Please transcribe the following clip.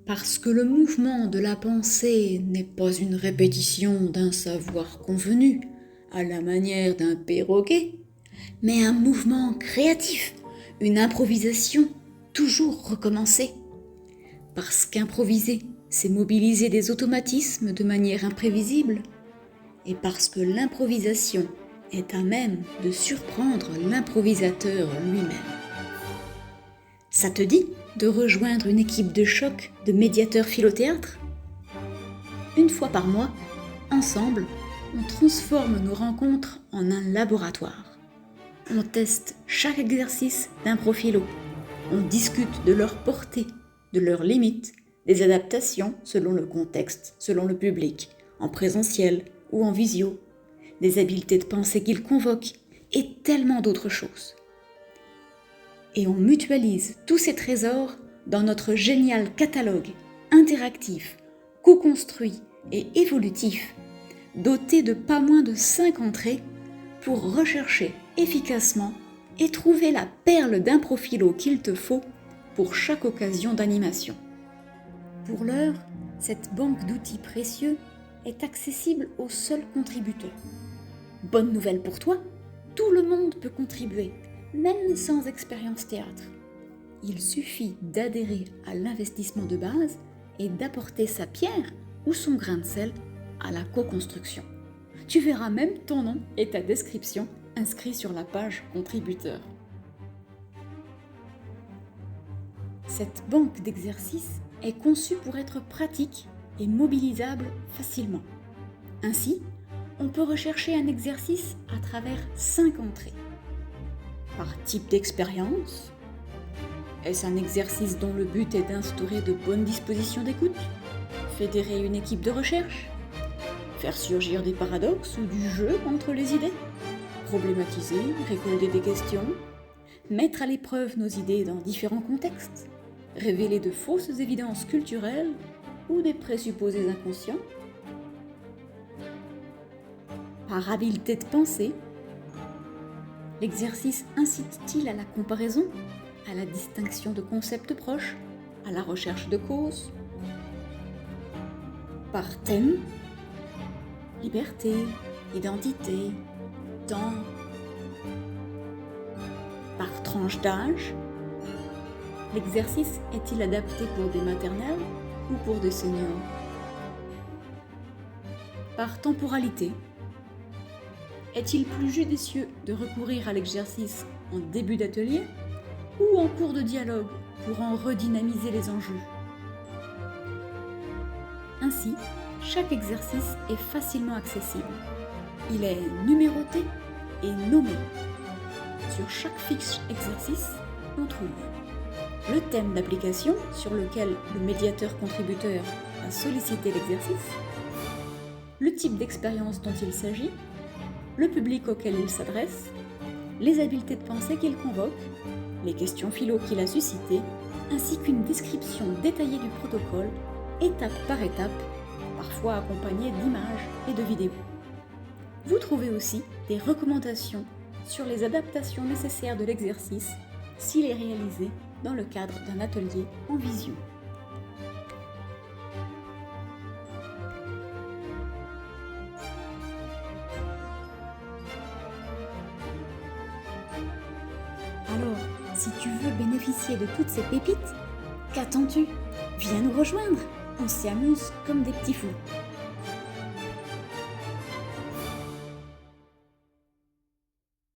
Parce que le mouvement de la pensée n'est pas une répétition d'un savoir convenu, à la manière d'un perroquet, mais un mouvement créatif, une improvisation toujours recommencée. Parce qu'improviser, c'est mobiliser des automatismes de manière imprévisible, et parce que l'improvisation est à même de surprendre l'improvisateur lui-même. Ça te dit de rejoindre une équipe de choc de médiateurs philothéâtre ? Une fois par mois, ensemble, on transforme nos rencontres en un laboratoire. On teste chaque exercice d'impro-philo. On discute de leur portée, de leurs limites, des adaptations selon le contexte, selon le public, en présentiel ou en visio, des habiletés de pensée qu'ils convoquent et tellement d'autres choses. Et on mutualise tous ces trésors dans notre génial catalogue interactif, co-construit et évolutif, doté de pas moins de 5 entrées pour rechercher efficacement et trouver la perle d'impro-philo qu'il te faut pour chaque occasion d'animation. Pour l'heure, cette banque d'outils précieux est accessible aux seuls contributeurs. Bonne nouvelle pour toi, tout le monde peut contribuer, même sans expérience théâtre. Il suffit d'adhérer à l'investissement de base et d'apporter sa pierre ou son grain de sel à la co-construction. Tu verras même ton nom et ta description inscrits sur la page contributeur. Cette banque d'exercices est conçue pour être pratique et mobilisable facilement. Ainsi, on peut rechercher un exercice à travers 5 entrées. Par type d'expérience, est-ce un exercice dont le but est d'instaurer de bonnes dispositions d'écoute, fédérer une équipe de recherche, faire surgir des paradoxes ou du jeu entre les idées, problématiser, récolter des questions, mettre à l'épreuve nos idées dans différents contextes, révéler de fausses évidences culturelles ou des présupposés inconscients. Par habileté de pensée, l'exercice incite-t-il à la comparaison, à la distinction de concepts proches, à la recherche de causes? Par thème, liberté, identité, temps. Par tranche d'âge, l'exercice est-il adapté pour des maternelles ou pour des seniors? Par temporalité, est-il plus judicieux de recourir à l'exercice en début d'atelier ou en cours de dialogue pour en redynamiser les enjeux? Ainsi, chaque exercice est facilement accessible. Il est numéroté et nommé. Sur chaque fiche exercice, on trouve le thème d'application sur lequel le médiateur contributeur a sollicité l'exercice, le type d'expérience dont il s'agit, le public auquel il s'adresse, les habiletés de pensée qu'il convoque, les questions philo qu'il a suscitées, ainsi qu'une description détaillée du protocole, étape par étape, parfois accompagnée d'images et de vidéos. Vous trouvez aussi des recommandations sur les adaptations nécessaires de l'exercice s'il est réalisé dans le cadre d'un atelier en visio. Alors, si tu veux bénéficier de toutes ces pépites, qu'attends-tu? Viens nous rejoindre, on s'y amuse comme des petits fous.